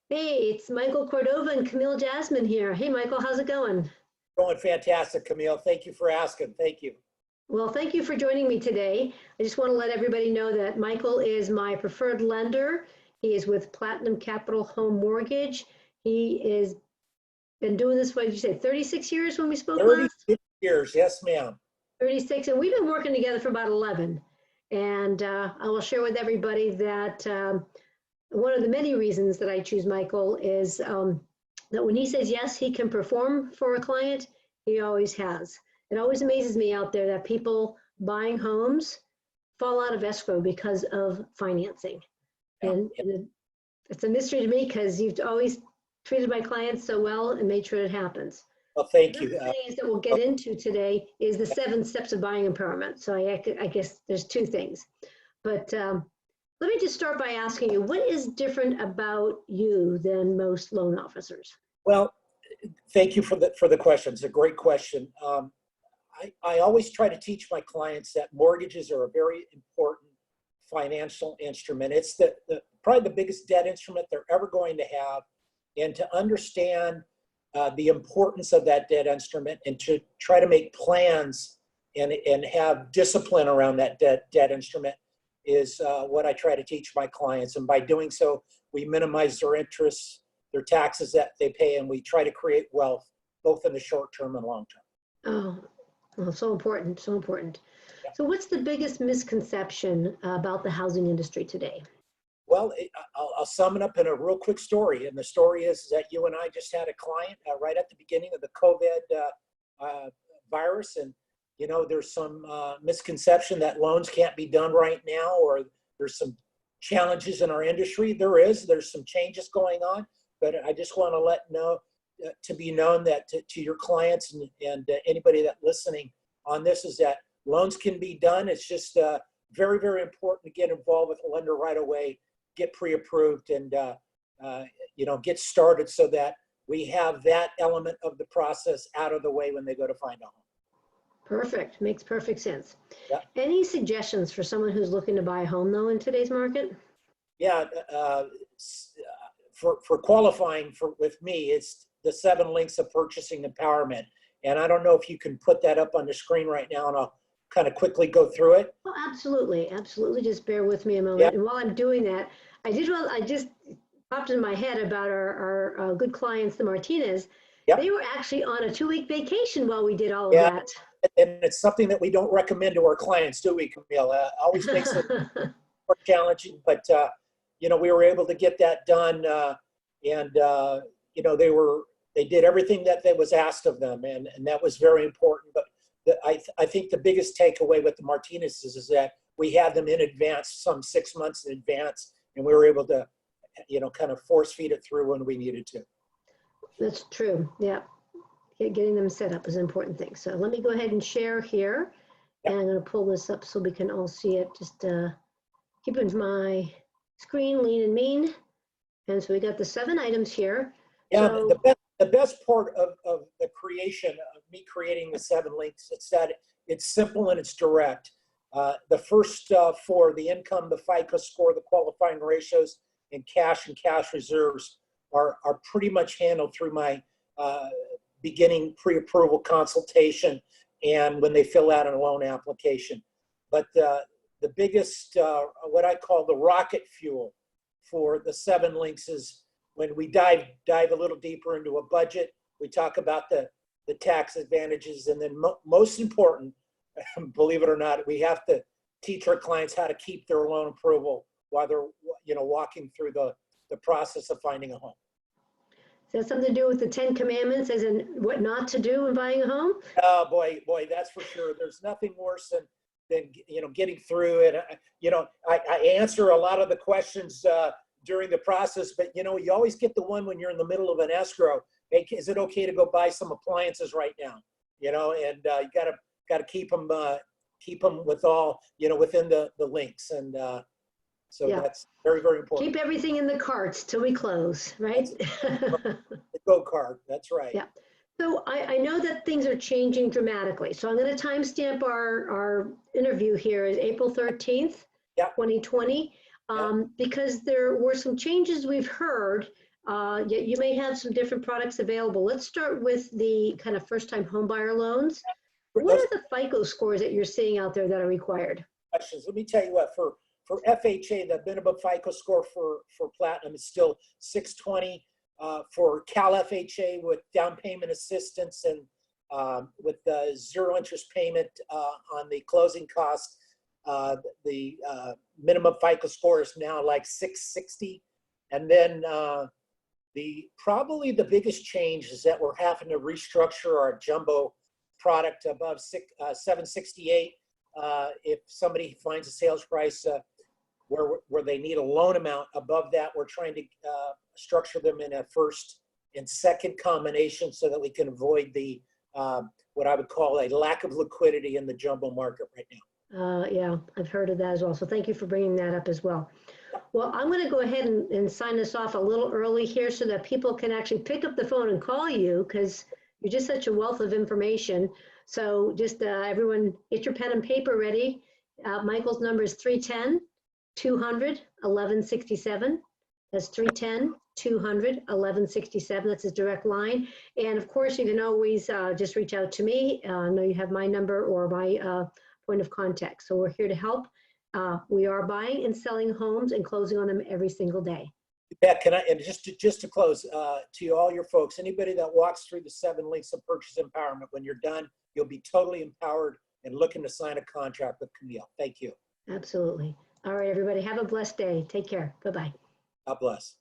Hey, it's Michael Cordova and Camille Jasmine here. Hey, Michael, how's it going? Going fantastic, Camille. Thank you for asking. Thank you. Well, thank you for joining me today. I just want to let everybody know that Michael is my preferred lender. He is with Platinum Capital Home Mortgage. He is been doing this, what did you say, 36 years when we spoke last? 36 years. Yes, ma'am. 36, and we've been working together for about 11. And I will share with everybody that one of the many reasons that I choose Michael is that when he says yes, he can perform for a client, he always has. It always amazes me out there that people buying homes fall out of escrow because of financing. Yeah. And it's a mystery to me because you've always treated my clients so well and made sure it happens. Well, thank One you. of the things that we'll get into today is the 7 steps of buying empowerment. So I guess there's 2 things. But let me just start by asking you, what is different about you than most loan officers? Well, thank you for the question. It's a great question. I always try to teach my clients that mortgages are a very important financial instrument. It's probably the biggest debt instrument they're ever going to have, and to understand the importance of that debt instrument and to try to make plans and have discipline around that debt instrument is what I try to teach my clients. And by doing so, we minimize their interests, their taxes that they pay, and we try to create wealth, both in the short term and long term. Oh, well, so important, so important. Yeah. So what's the biggest misconception about the housing industry today? Well, I'll sum it up in a real quick story. And the story is that you and I just had a client right at the beginning of the COVID virus. And, you know, there's some misconception that loans can't be done right now, or there's some challenges in our industry. There's some changes going on. But I just want to let to be known that to your clients and anybody that listening on this is that loans can be done. It's just very, very important to get involved with a lender right away, get pre-approved, and get started so that we have that element of the process out of the way when they go to find a home. Perfect, makes perfect sense. Yeah. Any suggestions for someone who's looking to buy a home though in today's market? Yeah, for qualifying with me, it's the 7 links of purchasing empowerment. And I don't know if you can put that up on the screen right now, and I'll kind of quickly go through it. Oh, absolutely, absolutely. Just bear with me a moment. Yeah. And while I'm doing that, I just popped in my head about our good clients, the Martinez. Yeah. They were actually on a 2-week vacation while we did all of Yeah. that. And it's something that we don't recommend to our clients, do we, Camille? Always makes it more challenging, but we were able to get that done, and they did everything that was asked of them, and that was very important. But I think the biggest takeaway with the Martinez is that we had them in advance, some 6 months in advance, and we were able to, kind of force feed it through when we needed to. That's true. Yeah. Getting them set up is an important thing. So let me go ahead and share here. Yep. And I'm going to pull this up so we can all see it. Just keeping my screen lean and mean. And so we got the 7 items here. Yeah, so, the best part of the creation of me creating the 7 links, it's that it's simple and it's direct. The first 4, the income, the FICO score, the qualifying ratios, and cash reserves are pretty much handled through my beginning pre-approval consultation and when they fill out a loan application. But the biggest, what I call the rocket fuel for the 7 links is when we dive a little deeper into a budget, we talk about the tax advantages, and then most important, believe it or not, we have to teach our clients how to keep their loan approval while they're walking through the process of finding a home. Does that something to do with the 10 commandments, as in what not to do in buying a home? Oh boy, that's for sure. There's nothing worse than getting through it. I answer a lot of the questions during the process, but you always get the one when you're in the middle of an escrow. Hey, is it okay to go buy some appliances right now? And you gotta keep them with all within the links, and so yeah. That's very, very important. Keep everything in the carts till we close, right? The go cart, that's right. Yeah. So I know that things are changing dramatically. So I'm going to timestamp our interview here as April 13th, 2020, because there were some changes we've heard You may have some different products available. Let's start with the kind of first-time homebuyer loans. What Those are the FICO scores that you're seeing out there that are required? questions. Let me tell you what, for FHA, the minimum FICO score for Platinum is still 620. For Cal FHA with down payment assistance and with the zero interest payment on the closing cost, the minimum FICO score is now like 660. And then probably the biggest change is that we're having to restructure our jumbo product above 768. If somebody finds a sales price where they need a loan amount above that, we're trying to structure them in a first and second combination so that we can avoid the what I would call a lack of liquidity in the jumbo market right now. Yeah, I've heard of that as well. So thank you for bringing that up as well. Well, I'm going to go ahead and sign this off a little early here so that people can actually pick up the phone and call you, because you're just such a wealth of information. So just everyone get your pen and paper ready. Michael's number is 310-200-1167. That's 310-200-1167. That's his direct line. And of course, you can always just reach out to me. I know you have my number or my point of contact. So we're here to help. We are buying and selling homes and closing on them every single day. Pat, can I, and just to close, to all your folks, anybody that walks through the 7 links of purchase empowerment, when you're done, you'll be totally empowered and looking to sign a contract with Camille. Thank you. Absolutely. All right, everybody, have a blessed day. Take care. Bye-bye. God bless.